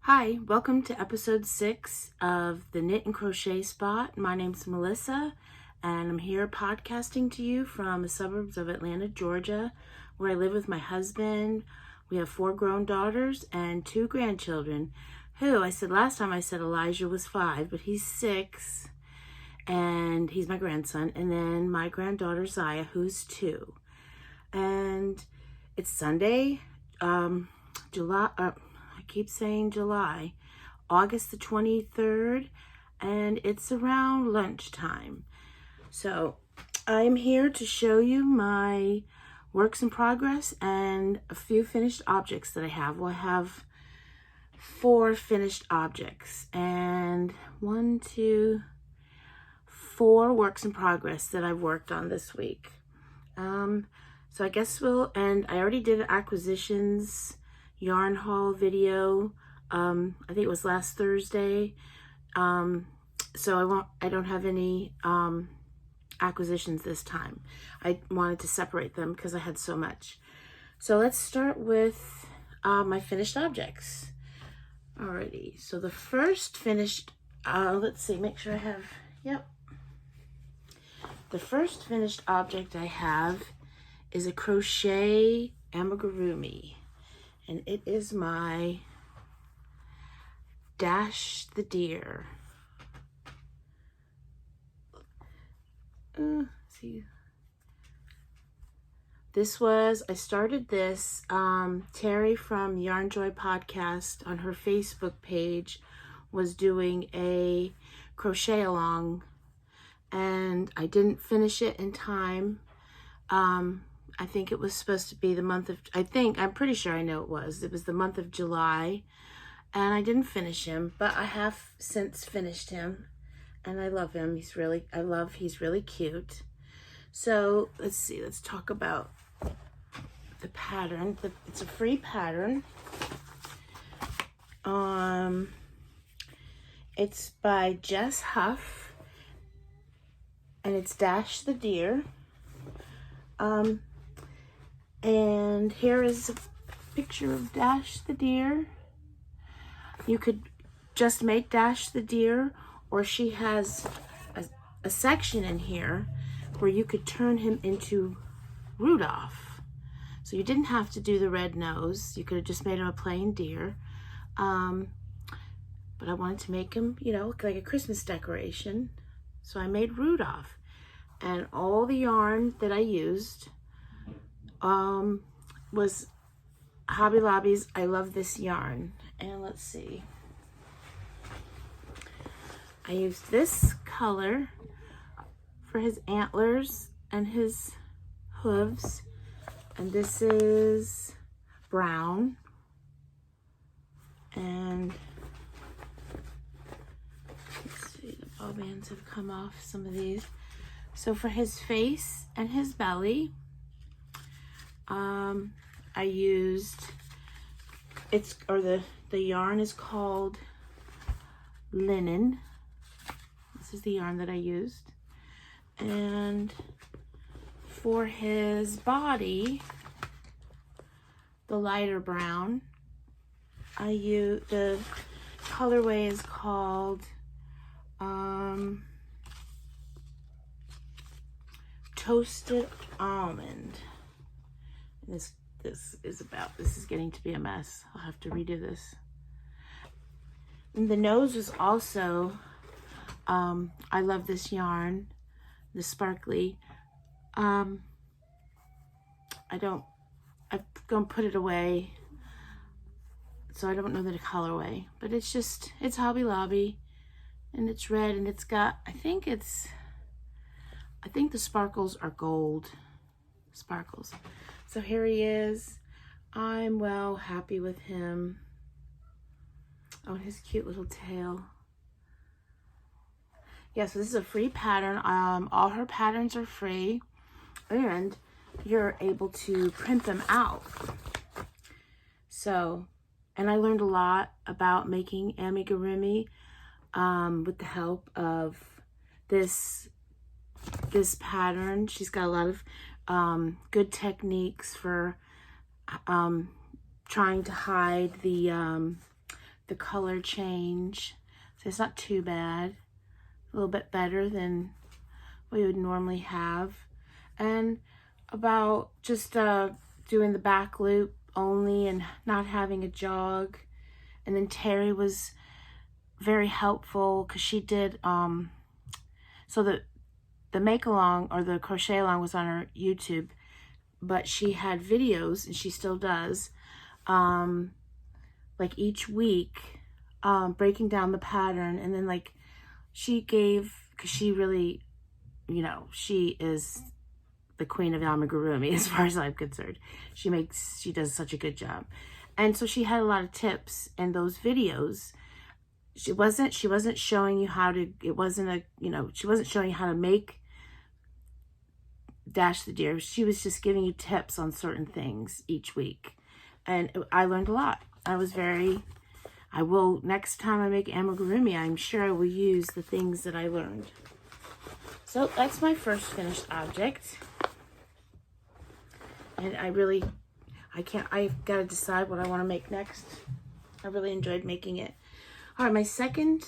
Hi, welcome to episode 6 of the Knit and Crochet Spot. My name's Melissa, and I'm here podcasting to you from the suburbs of Atlanta, Georgia, where I live with my husband. We have 4 grown daughters and 2 grandchildren, who I said last time Elijah was 5, but he's 6, and he's my grandson. And then my granddaughter Zaya, who's 2. And it's Sunday, July, August the 23rd, and it's around lunchtime. So I'm here to show you my works in progress and a few finished objects that I have. Well, I have 4 finished objects and 4 works in progress that I've worked on this week. So I guess and I already did an acquisitions yarn haul video. I think it was last Thursday. So I don't have any acquisitions this time. I wanted to separate them because I had so much. So let's start with my finished objects. Alrighty, so the first finished, let's see, make sure I have, yep. The first finished object I have is a crochet amigurumi. And it is my Dash the Deer. See. I started this, Terry from Yarn Joy Podcast on her Facebook page was doing a crochet along, and I didn't finish it in time. I think it was supposed to be the month of, I'm pretty sure I know it was the month of July, and I didn't finish him, but I have since finished him, and I love him. He's really cute. So let's see, let's talk about the pattern. It's a free pattern. It's by Jess Huff, and it's Dash the Deer. And here is a picture of Dash the Deer. You could just make Dash the Deer, or she has a section in here where you could turn him into Rudolph. So you didn't have to do the red nose. You could have just made him a plain deer. But I wanted to make him, look like a Christmas decoration. So I made Rudolph. And all the yarn that I used was Hobby Lobby's I Love This Yarn. And let's see, I used this color for his antlers and his hooves, and this is brown, and let's see, the ball bands have come off some of these. So for his face and his belly, I used, the yarn is called Linen. This is the yarn that I used. And for his body, the lighter brown, the colorway is called Toasted Almond. And this is getting to be a mess. I'll have to redo this. And the nose was also I Love This Yarn, the sparkly. I'm gonna put it away, so I don't know the colorway, but it's Hobby Lobby, and it's red, and it's got, I think the sparkles are gold sparkles. So here he is. I'm happy with him. Oh, his cute little tail. Yeah, so this is a free pattern. All her patterns are free, and you're able to print them out. So, and I learned a lot about making amigurumi with the help of this pattern. She's got a lot of good techniques for trying to hide the the color change. So it's not too bad. A little bit better than what you would normally have. And about just doing the back loop only and not having a jog. And then Terry was very helpful because she did, so the make along or the crochet along was on her YouTube, but she had videos, and she still does, like each week, breaking down the pattern. And then like she gave, because she really, you know, she is the queen of amigurumi as far as I'm concerned. She does such a good job. And so she had a lot of tips in those videos. She wasn't showing you how to, it wasn't a, you know, she wasn't showing you how to make Dash the Deer. She was just giving you tips on certain things each week. And I learned a lot. I will, next time I make amigurumi, I'm sure I will use the things that I learned. So that's my first finished object. And I've got to decide what I want to make next. I really enjoyed making it. All right, my second,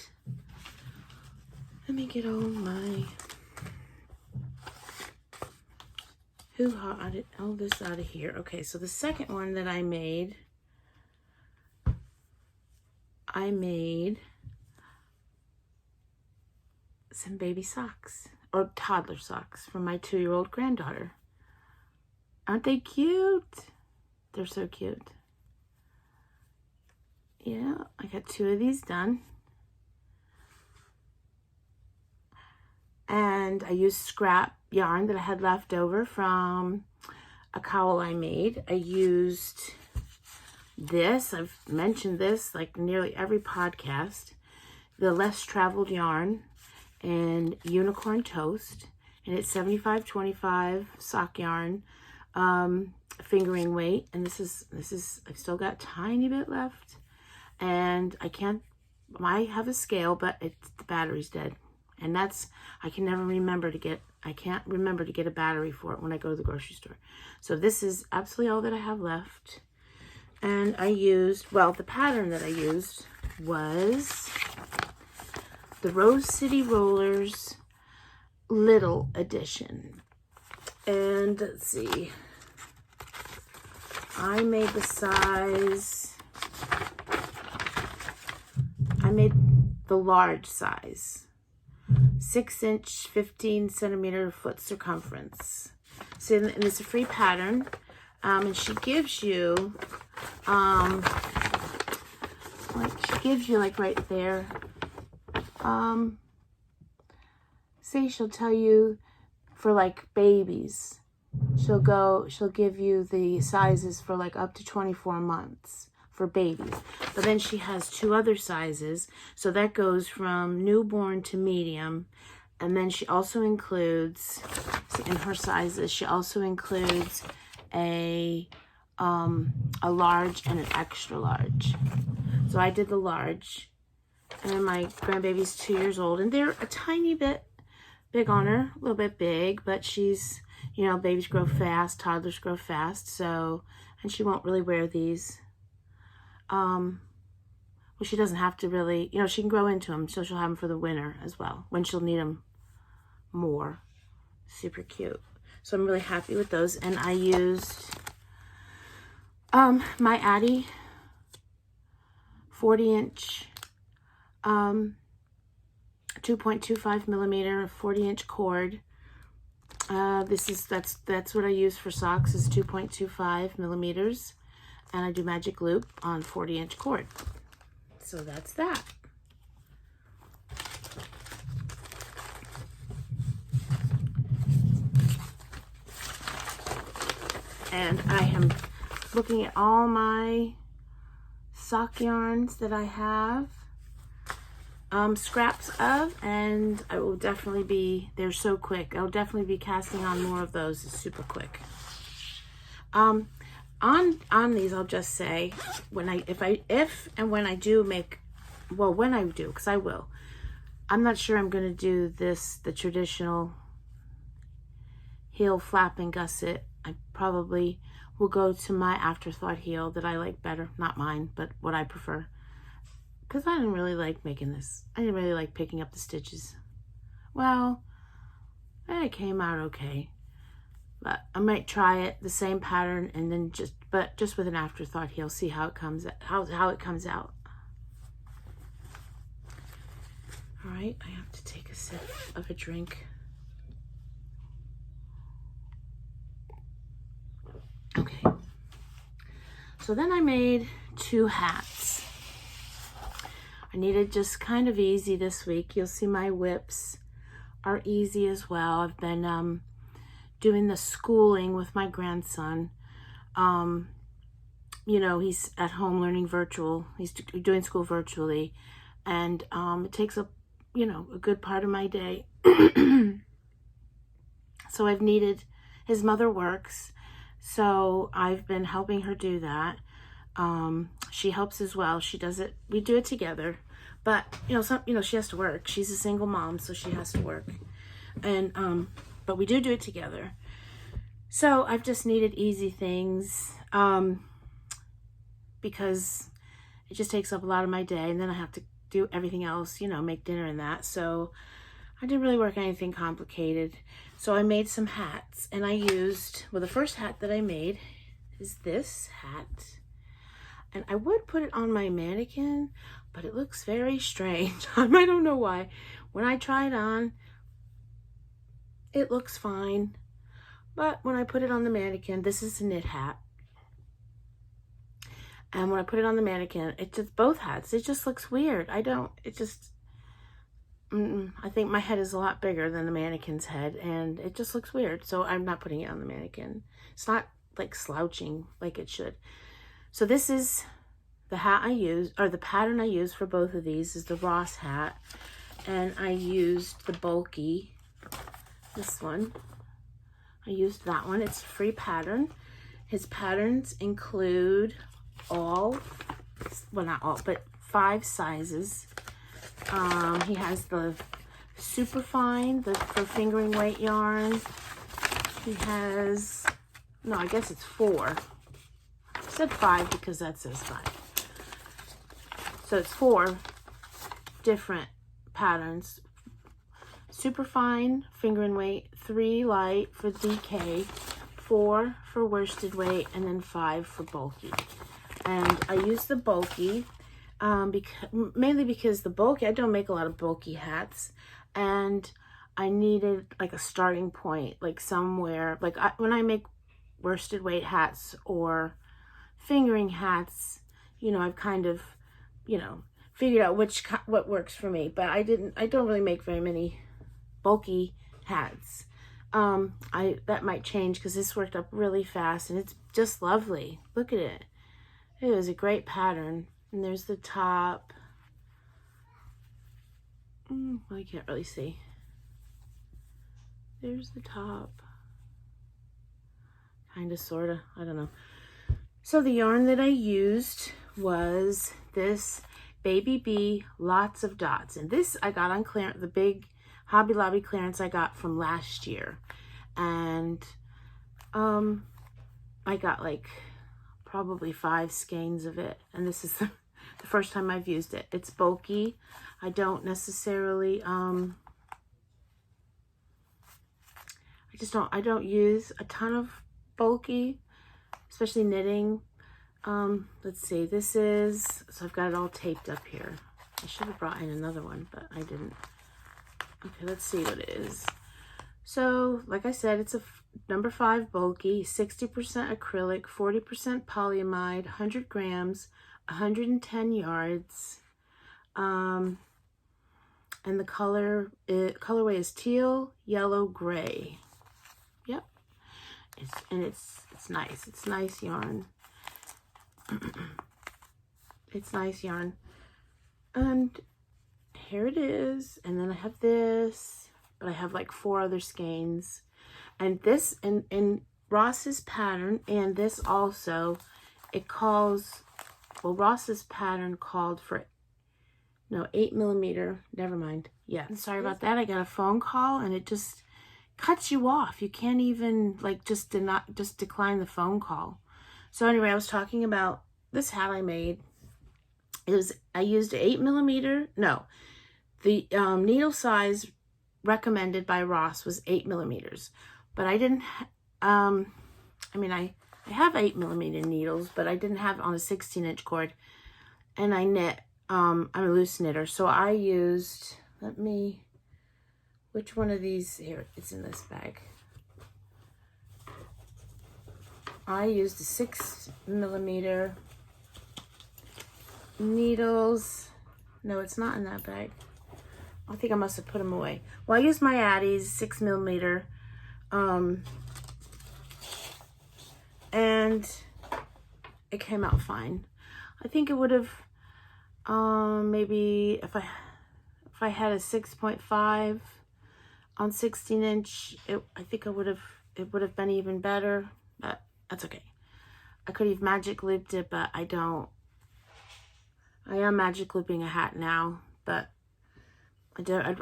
let me get all this out of here. Okay, so the second one that I made some baby socks, or toddler socks, for my 2-year-old granddaughter. Aren't they cute? They're so cute. Yeah, I got 2 of these done. And I used scrap yarn that I had left over from a cowl I made. I used this, I've mentioned this like nearly every podcast, the Less Traveled Yarn and Unicorn Toast. And it's 75/25 sock yarn, fingering weight. And this is, I've still got a tiny bit left. And I have a scale, but the battery's dead. And I can't remember to get a battery for it when I go to the grocery store. So this is absolutely all that I have left. And the pattern that I used was the Rose City Rollers Little Edition. And let's see, I made the large size, 6-inch, 15-centimeter foot circumference. So, and it's a free pattern, and she gives you, like right there, say she'll tell you for like babies, she'll give you the sizes for like up to 24 months for babies. But then she has 2 other sizes, so that goes from newborn to medium. And then she also includes, in her sizes, she also includes a large and an extra large. So I did the large, and my grandbaby's 2 years old, and they're a tiny bit big on her, a little bit big, but she's, you know, babies grow fast, toddlers grow fast, so, and she won't really wear these. Well, she doesn't have to really, you know, she can grow into them, so she'll have them for the winter as well, when she'll need them more. Super cute. So I'm really happy with those. And I used my Addy 40-inch 2.25 millimeter 40-inch cord. That's what I use for socks, is 2.25 millimeters, and I do magic loop on 40-inch cord. So that's that. And I am looking at all my sock yarns that I have scraps of, and I will definitely be, they're so quick, I'll definitely be casting on more of those. It's super quick. On these, I'll just say, when I do, because I will, I'm not sure I'm going to do the traditional heel flap and gusset. I probably will go to my afterthought heel that I like better. Not mine, but what I prefer. because I didn't really like making this. I didn't really like picking up the stitches. Well, it came out okay. But I might try it, the same pattern, and then just with an afterthought here. See how it comes how it comes out. All right, I have to take a sip of a drink. Okay. So then I made 2 hats. I needed just kind of easy this week. You'll see my whips are easy as well. I've been doing the schooling with my grandson. You know, he's at home learning virtual. He's doing school virtually, and it takes up, you know, a good part of my day. So I've needed, his mother works, so I've been helping her do that. She helps as well. She does it, we do it together. But, you know, she has to work. She's a single mom, so she has to work. And, but we do it together. So I've just needed easy things, because it just takes up a lot of my day, and then I have to do everything else, you know, make dinner and that. So I didn't really work on anything complicated. So I made some hats, and I used, well, the first hat that I made is this hat. And I would put it on my mannequin, but it looks very strange. I don't know why. When I try it on, it looks fine. But when I put it on the mannequin, this is a knit hat. And when I put it on the mannequin, it just, both hats, it just looks weird. I think my head is a lot bigger than the mannequin's head, and it just looks weird. So I'm not putting it on the mannequin. It's not like slouching like it should. So this is the hat I use, or the pattern I use for both of these is the Ross hat. And I used the bulky, this one. I used that one. It's a free pattern. His patterns include all, well, not all, but 5 sizes. He has the super fine, for fingering weight yarn. He has, no, I guess it's 4. I said 5 because that says 5. So it's 4 different patterns. Super fine, fingering weight, 3 light for DK, 4 for worsted weight, and then 5 for bulky. And I use the bulky mainly because the bulky, I don't make a lot of bulky hats, and I needed like a starting point, like somewhere, like when I make worsted weight hats or fingering hats, you know, I've kind of, you know, figured out what works for me. But I don't really make very many bulky hats. That might change because this worked up really fast, and it's just lovely. Look at it. It is a great pattern. And there's the top. Well, I can't really see. There's the top. Kind of, sort of. I don't know. So the yarn that I used was this Baby Bee Lots of Dots. And this I got on clearance, the big Hobby Lobby clearance I got from last year. And I got like probably 5 skeins of it. And this is the first time I've used it. It's bulky. I don't necessarily, I don't use a ton of bulky, especially knitting. Let's see, this is, so I've got it all taped up here. I should have brought in another one, but I didn't. Okay, let's see what it is. So, like I said, it's a number 5 bulky, 60% acrylic, 40% polyamide, 100 grams, 110 yards. And the colorway is teal, yellow, gray. Yep. It's nice. It's nice yarn. It's nice yarn. And here it is. And then I have this, but I have like 4 other skeins. And this, in Ross's pattern, and this also, it calls, well, Ross's pattern called for, no, 8mm, never mind. Yeah, sorry about that. I got a phone call, and it just cuts you off. You can't even, like, just decline the phone call. So anyway, I was talking about this hat I made, I used 8mm. No, the needle size recommended by Ross was 8mm, but I didn't. I mean, I have 8mm needles, but I didn't have it on a 16-inch cord, and I knit. I'm a loose knitter, so I used. Which one of these? Here, it's in this bag. I used a 6mm needles. No, it's not in that bag. I think I must have put them away. Well, I used my Addie's 6mm, and it came out fine. I think it would have, maybe if I had a 6.5 on 16-inch, I think it would have been even better. But that's okay. I could have magic looped it, but I don't. I am magic looping a hat now, but I don't.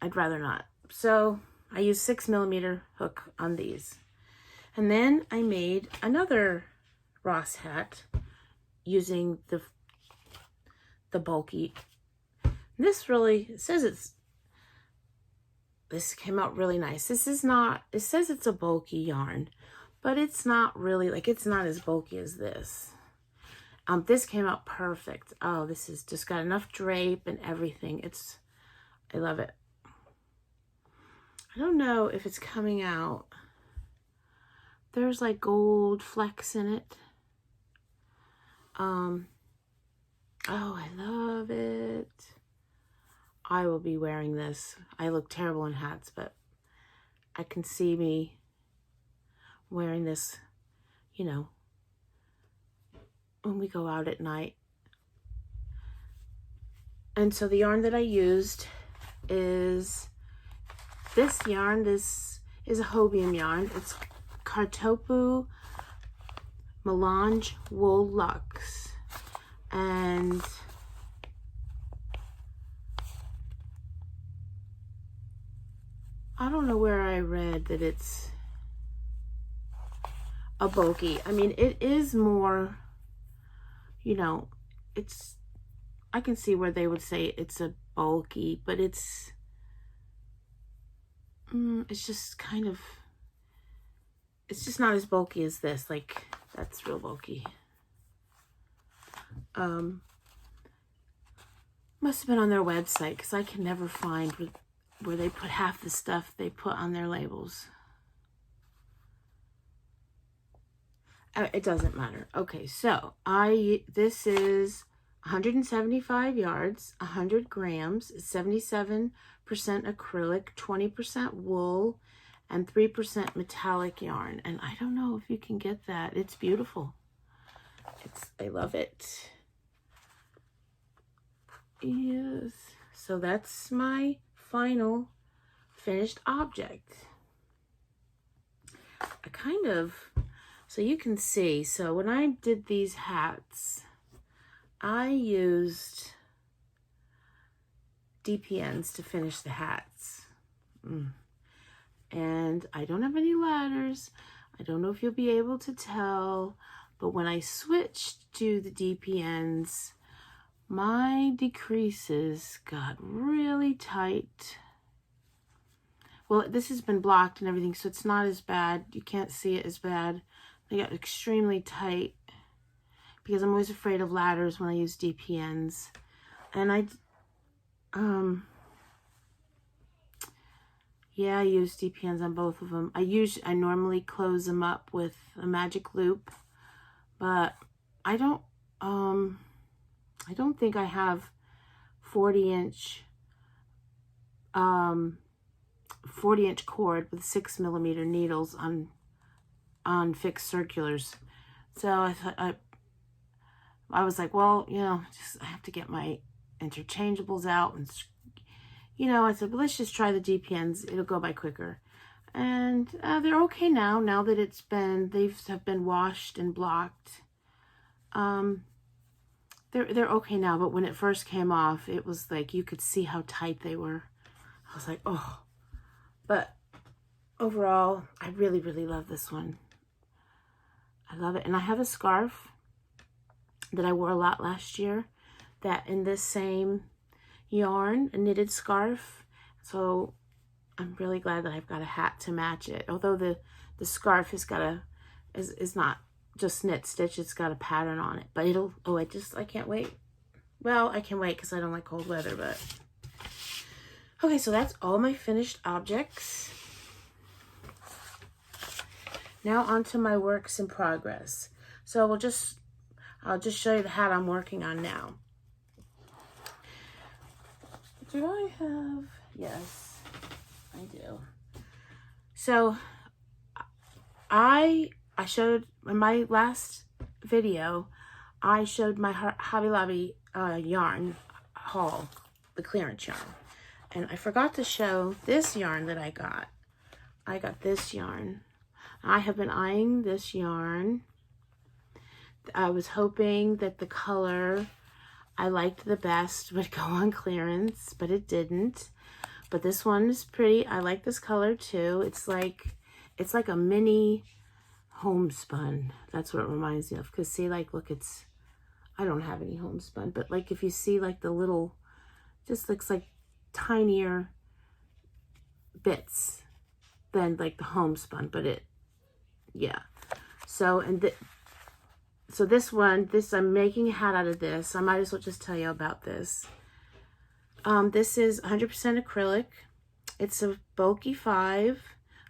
I'd rather not. So I used 6mm hook on these, and then I made another Ross hat using the bulky. This really says this came out really nice. This is not. It says it's a bulky yarn, but it's not really, like, it's not as bulky as this. This came out perfect. Oh, this is just got enough drape and everything. I love it. I don't know if it's coming out. There's like gold flecks in it. Oh, I love it. I will be wearing this. I look terrible in hats, but I can see me wearing this, you know, when we go out at night. And so the yarn that I used is this yarn. This is a Hobium yarn. It's Kartopu Melange Wool Luxe. And I don't know where I read that it's a bulky. I mean, it is more, you know, I can see where they would say it's a bulky, but it's just kind of, it's just not as bulky as this. Like, that's real bulky. Must have been on their website, because I can never find where they put half the stuff they put on their labels. It doesn't matter. Okay, so this is 175 yards, 100 grams, 77% acrylic, 20% wool, and 3% metallic yarn. And I don't know if you can get that. It's beautiful. I love it. Yes. So that's my final finished object. So you can see, so when I did these hats, I used DPNs to finish the hats. And I don't have any ladders. I don't know if you'll be able to tell, but when I switched to the DPNs, my decreases got really tight. Well, this has been blocked and everything, so it's not as bad. You can't see it as bad. They got extremely tight because I'm always afraid of ladders when I use DPNs. And I use DPNs on both of them. I normally close them up with a magic loop, but I don't think I have 40-inch cord with 6mm needles on fixed circulars. So I thought I was like, well, you know, I have to get my interchangeables out, and you know, I said, well, let's just try the DPNs. It'll go by quicker. And they're okay now that they have been washed and blocked. They're okay now, but when it first came off, it was like you could see how tight they were. I was like, oh. But overall, I really, really love this one. I love it. And I have a scarf that I wore a lot last year. that in this same yarn, a knitted scarf. So I'm really glad that I've got a hat to match it. Although the scarf has got is not just knit stitch, it's got a pattern on it. But it'll, oh, I can't wait. Well, I can wait because I don't like cold weather, but. Okay, so that's all my finished objects. Now onto my works in progress. So I'll just show you the hat I'm working on now. Do I have, yes, I do. So I showed in my last video, I showed my Hobby Lobby yarn haul, the clearance yarn. And I forgot to show this yarn that I got. I got this yarn. I have been eyeing this yarn. I was hoping that the color I liked the best would go on clearance, but it didn't. But this one is pretty. I like this color too. It's like a mini homespun. That's what it reminds me of. Because see, like, look, I don't have any homespun, but like if you see like the little, just looks like tinier bits than like the homespun, but yeah. So, so this I'm making a hat out of this. I might as well just tell you about this. This is 100% acrylic. It's a bulky 5,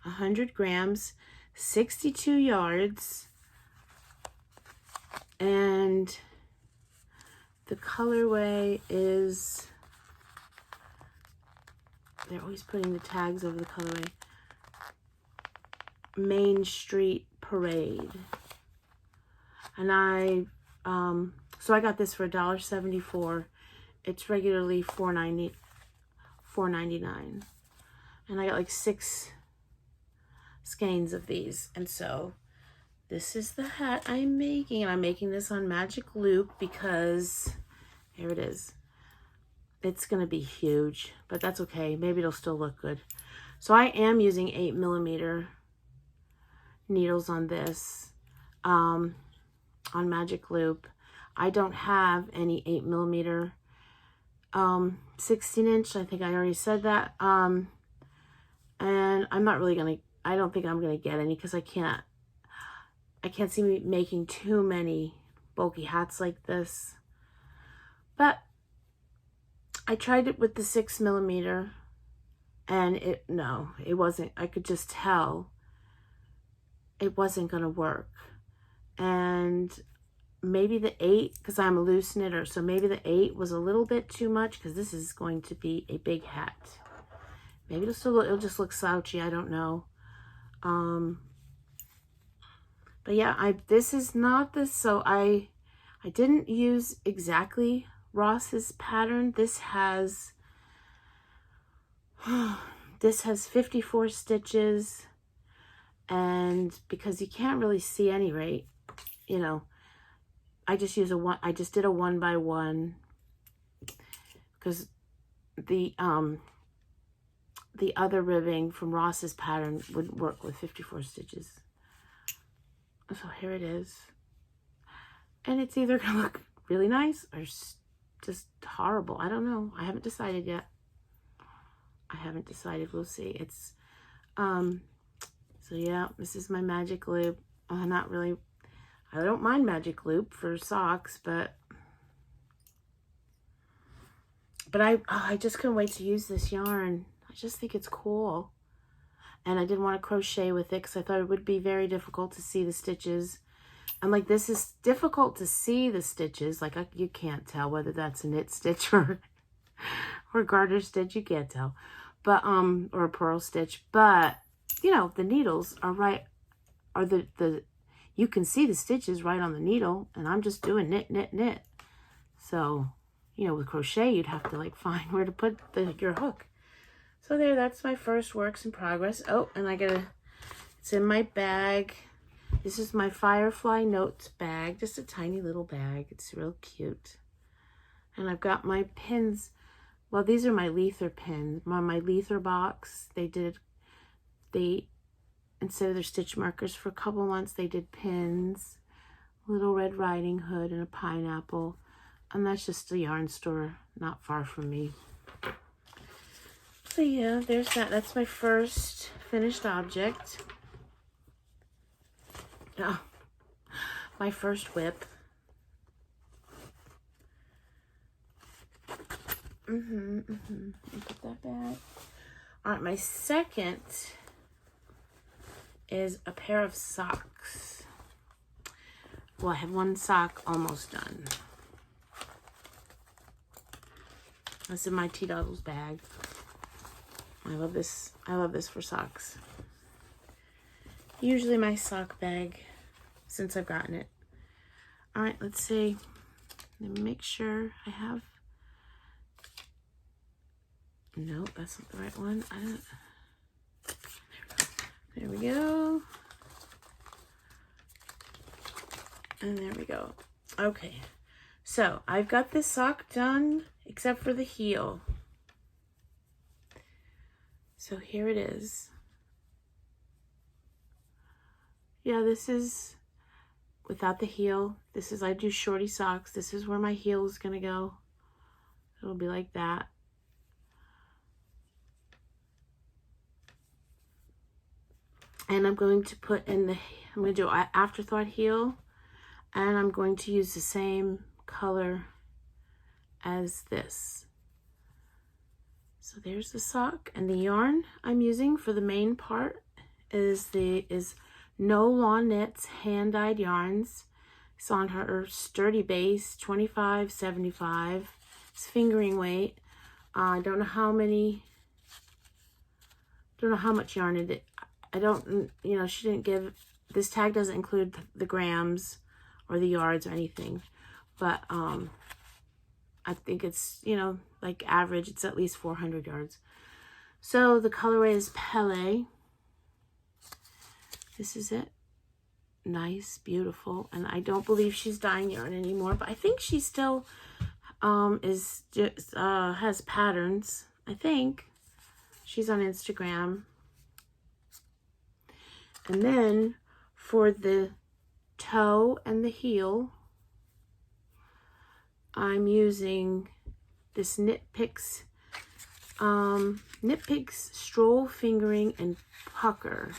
100 grams, 62 yards, and the colorway is, they're always putting the tags over the colorway, Main Street Parade. And so I got this for $1.74. It's regularly $4.99. And I got like 6 skeins of these. And so this is the hat I'm making. And I'm making this on magic loop because, here it is. It's going to be huge, but that's okay. Maybe it'll still look good. So I am using 8mm needles on this, on magic loop. I don't have any 8mm 16-inch. I think I already said that. And I'm not really gonna, I don't think I'm gonna get any because I can't see me making too many bulky hats like this. But I tried it with the 6mm and it wasn't, I could just tell it wasn't gonna work. And maybe the 8, because I'm a loose knitter, so maybe the 8 was a little bit too much because this is going to be a big hat. Maybe it'll just look slouchy, I don't know. But yeah, this is not this, so I didn't use exactly Ross's pattern. This has 54 stitches, and because you can't really see any rate, you know, I just did a 1x1 because the other ribbing from Ross's pattern wouldn't work with 54 stitches. So here it is. And it's either gonna look really nice or just horrible. I don't know. I haven't decided yet. I haven't decided. We'll see. It's so yeah, this is my magic loop. Not really, I don't mind magic loop for socks, but I just couldn't wait to use this yarn. I just think it's cool. And I didn't want to crochet with it because I thought it would be very difficult to see the stitches. And like, this is difficult to see the stitches. Like, you can't tell whether that's a knit stitch or garter stitch. You can't tell. But, or a purl stitch. But, you know, the needles are right, you can see the stitches right on the needle. And I'm just doing knit, knit, knit. So, you know, with crochet, you'd have to like find where to put your hook. So there, that's my first works in progress. Oh, and it's in my bag. This is my Firefly Notes bag, just a tiny little bag. It's real cute. And I've got my pins. Well, these are my Lether pins. My Lether box, instead of their stitch markers for a couple months, they did pins. Little Red Riding Hood and a pineapple. And that's just a yarn store not far from me. So yeah, there's that. That's my first finished object. Oh, my first whip. Put that back. All right, my second is a pair of socks. Well, I have one sock almost done. That's in my Tea Doddles bag. I love this. I love this for socks. Usually my sock bag since I've gotten it. All right, let's see. Let me make sure I have. No, that's not the right one. I don't. There we go. And there we go. Okay. So I've got this sock done except for the heel. So here it is. Yeah, this is without the heel. This is, I do shorty socks. This is where my heel is going to go. It'll be like that. And I'm going to put in the, I'm going to do an afterthought heel. And I'm going to use the same color as this. So there's the sock, and the yarn I'm using for the main part is No Lawn Knits hand-dyed yarns. It's on her sturdy base, 25.75. It's fingering weight. I don't know how many. Don't know how much yarn it. I don't. You know, she didn't give. This tag doesn't include the grams or the yards or anything, but I think it's, you know, like average, it's at least 400 yards. So the colorway is Pele. This is it. Nice, beautiful. And I don't believe she's dyeing yarn anymore, but I think she still has patterns. I think she's on Instagram. And then for the toe and the heel, I'm using this Knit Picks Stroll Fingering and Pucker.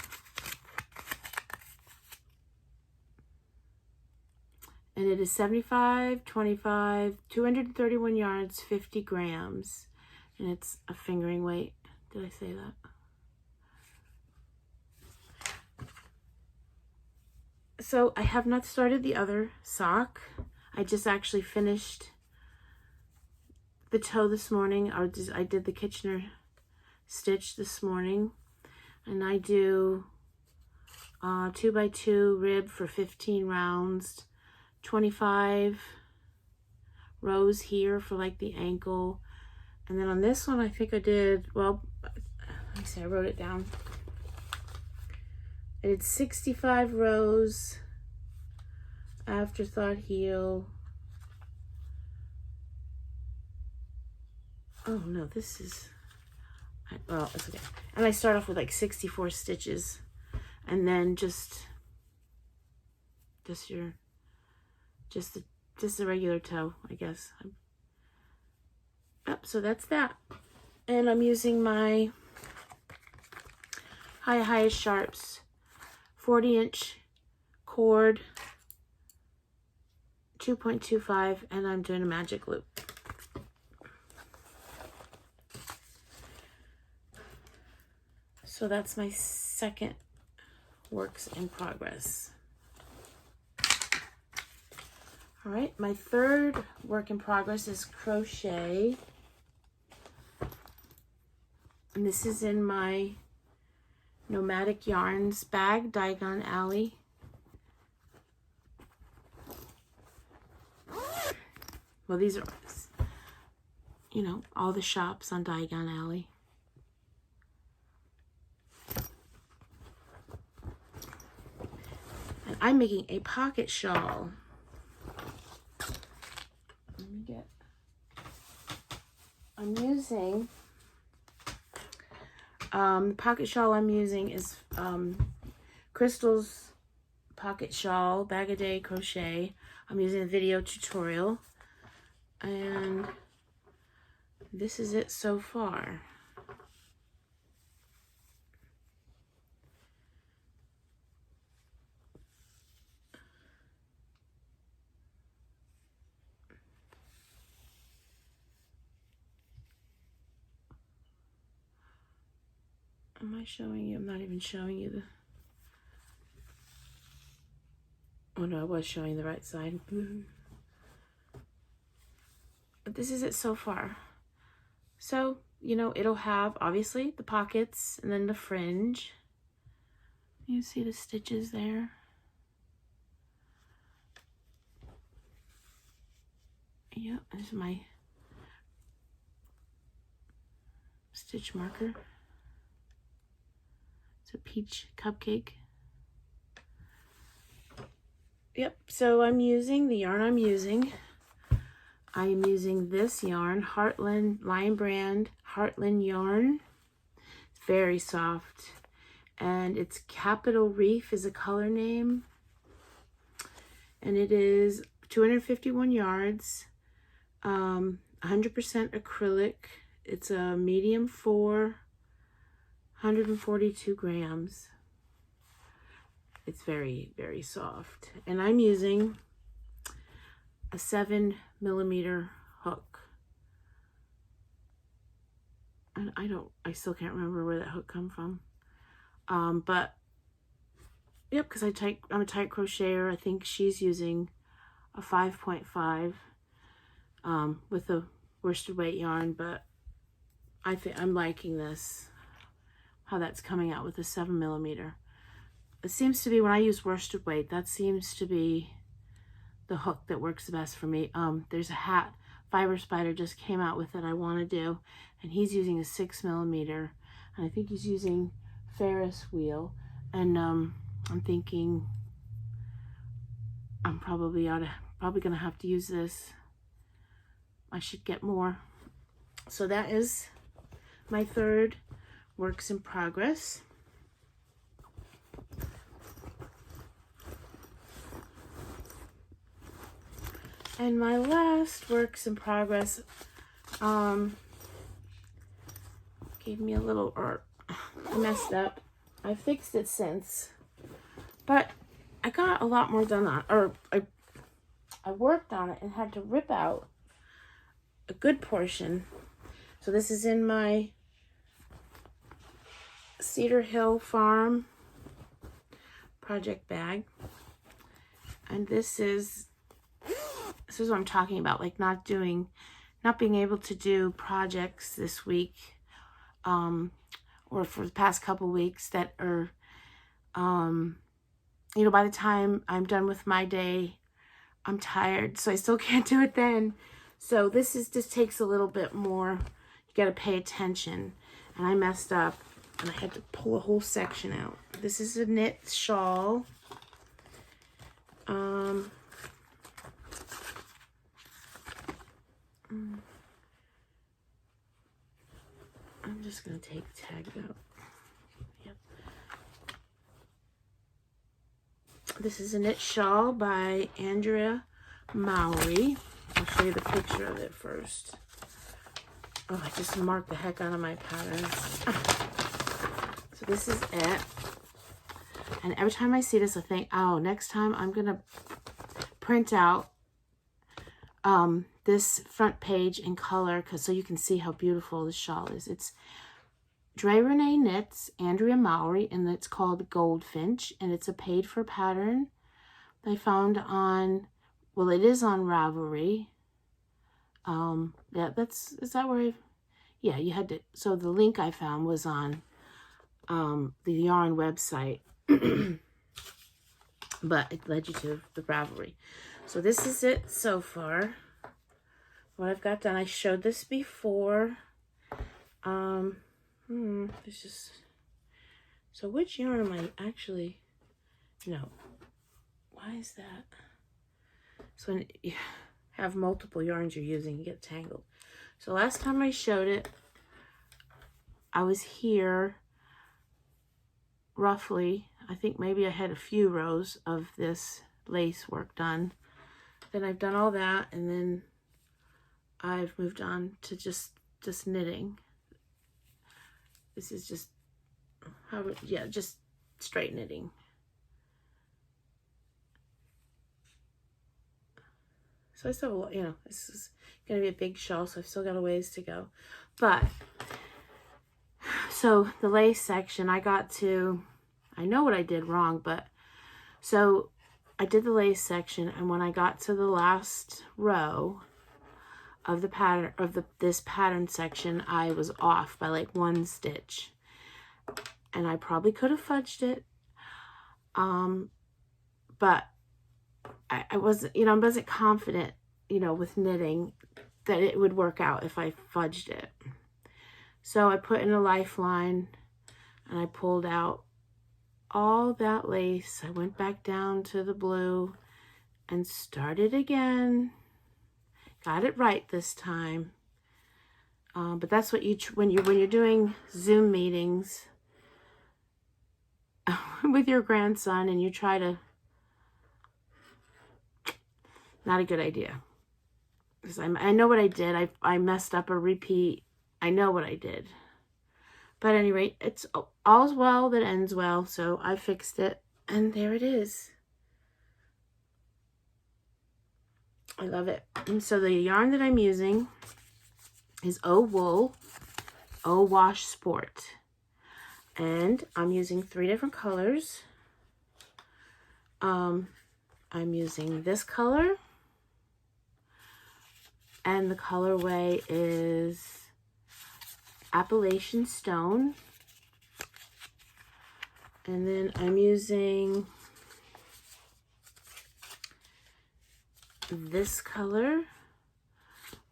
And it is 75, 25, 231 yards, 50 grams. And it's a fingering weight. Did I say that? So I have not started the other sock. I just actually finished the toe this morning. I did the Kitchener stitch this morning. And I do 2x2 rib for 15 rounds. 25 rows here for like the ankle. And then on this one, I think I did, well, let me see, I wrote it down. I did 65 rows, afterthought heel. Oh no, this is, well, it's okay. And I start off with like 64 stitches, and then just the regular toe, I guess. Yep, so that's that. And I'm using my Highest Sharps 40-inch cord, 2.25, and I'm doing a magic loop. So that's my second works in progress. All right, my third work in progress is crochet. And this is in my Nomadic Yarns bag, Diagon Alley. Well, these are, you know, all the shops on Diagon Alley. And I'm making a pocket shawl. I'm using, the pocket shawl I'm using is Crystal's Pocket Shawl, Bag-A-Day Crochet. I'm using a video tutorial. And this is it so far. Am I showing you? I'm not even showing you the... Oh no, I was showing the right side. But this is it so far. So, you know, it'll have obviously the pockets and then the fringe. You see the stitches there? Yep, this is my stitch marker. It's a peach cupcake. Yep, so I'm using the yarn I'm using this yarn, Heartland, Lion Brand Heartland yarn. It's very soft. And it's Capital Reef is a color name. And it is 251 yards, 100% acrylic. It's a medium 4, 142 grams. It's very, very soft. And I'm using a 7mm hook. And I still can't remember where that hook come from. But yep, because I'm a tight crocheter. I think she's using a 5.5 with a worsted weight yarn, but I think I'm liking this, how that's coming out with a 7mm. It seems to be, when I use worsted weight, that seems to be the hook that works the best for me. There's a hat Fiber Spider just came out with that I want to do, and he's using a 6mm, and I think he's using Ferris wheel, and I'm thinking I'm probably gonna have to use this. I should get more. So that is my third works in progress. And my last works in progress gave me a little, I messed up. I fixed it since, but I got a lot more done on, or I worked on it and had to rip out a good portion. So this is in my Cedar Hill Farm project bag, and this is what I'm talking about, like not being able to do projects this week, or for the past couple weeks that are, you know, by the time I'm done with my day, I'm tired, so I still can't do it then. So this just takes a little bit more. You got to pay attention, and I messed up, and I had to pull a whole section out. This is a knit shawl. I'm just going to take the tag out. Yep. This is a knit shawl by Andrea Mowry. I'll show you the picture of it first. Oh, I just marked the heck out of my patterns. So this is it. And every time I see this, I think, oh, next time I'm going to print out this front page in color, so you can see how beautiful this shawl is. It's Dre Renee Knits, Andrea Mowry, and it's called Goldfinch, and it's a paid for pattern I found on, well, it is on Ravelry. Yeah, is that where yeah, you had to, so the link I found was on the yarn website, but it led you to the Ravelry. So this is it so far. What I've got done, I showed this before. There's just, so which yarn am I actually, no, why is that? So when you have multiple yarns you're using, you get tangled. So last time I showed it, I was here roughly, I think maybe I had a few rows of this lace work done. Then I've done all that, and then I've moved on to just knitting. This is just just straight knitting. So I still have a lot, you know, this is going to be a big shawl, so I've still got a ways to go. But, so the lace section, I know what I did wrong, but, so I did the lace section, and when I got to the last row of the pattern, this pattern section, I was off by like 1 stitch. And I probably could have fudged it, but I wasn't, you know, I wasn't confident, you know, with knitting that it would work out if I fudged it. So I put in a lifeline and I pulled out all that lace. I went back down to the blue and started again. Got it right this time. But that's what when you're doing Zoom meetings with your grandson and you try to, not a good idea. Because I know what I did. I messed up a repeat. I know what I did. But at any rate, it's all's well that ends well. So I fixed it. And there it is. I love it. And so the yarn that I'm using is O Wool, O Wash Sport. And I'm using 3 different colors. I'm using this color. And the colorway is Appalachian Stone. And then I'm using this color,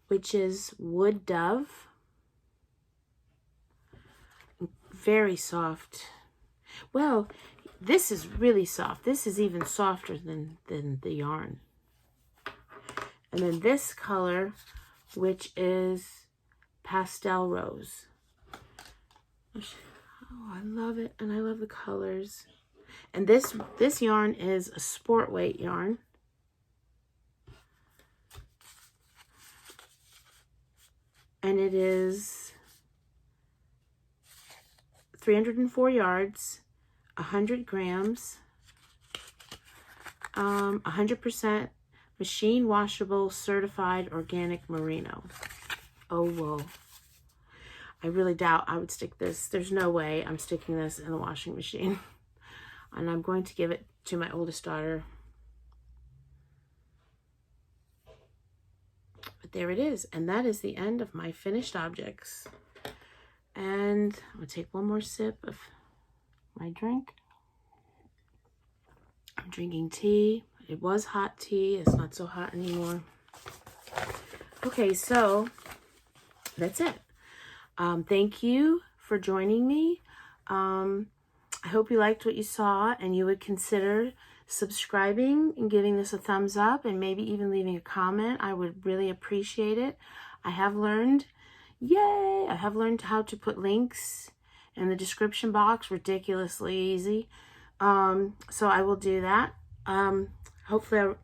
which is Wood Dove. Very soft. Well, this is really soft. This is even softer than the yarn. And then this color, which is Pastel Rose. Oh, I love it. And I love the colors. And this yarn is a sport weight yarn. And it is 304 yards, 100 grams, 100% machine washable, certified organic merino. Oh, whoa. I really doubt I would stick this. There's no way I'm sticking this in the washing machine. And I'm going to give it to my oldest daughter. But there it is. And that is the end of my finished objects. And I'm going to take one more sip of my drink. I'm drinking tea. It was hot tea. It's not so hot anymore. Okay, so that's it. Thank you for joining me. I hope you liked what you saw and you would consider subscribing and giving this a thumbs up and maybe even leaving a comment. I would really appreciate it. I have learned, yay, I have learned how to put links in the description box, ridiculously easy. So I will do that. Hopefully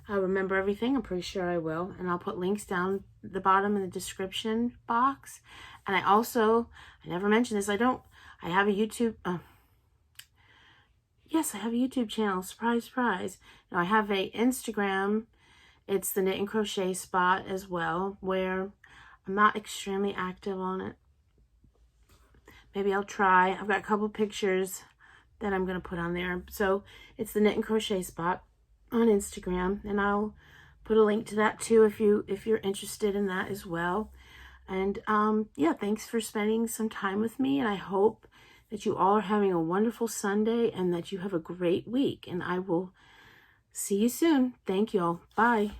I'll remember everything. I'm pretty sure I will. And I'll put links down the bottom in the description box. And I never mentioned this. I have a YouTube, yes, I have a YouTube channel. Surprise, surprise. Now I have a Instagram. It's the Knit and Crochet Spot as well, where I'm not extremely active on it. Maybe I'll try. I've got a couple pictures that I'm going to put on there. So it's the Knit and Crochet Spot on Instagram, and I'll put a link to that too if you're interested in that as well. And yeah, thanks for spending some time with me, and I hope that you all are having a wonderful Sunday and that you have a great week, and I will see you soon. Thank you all. Bye.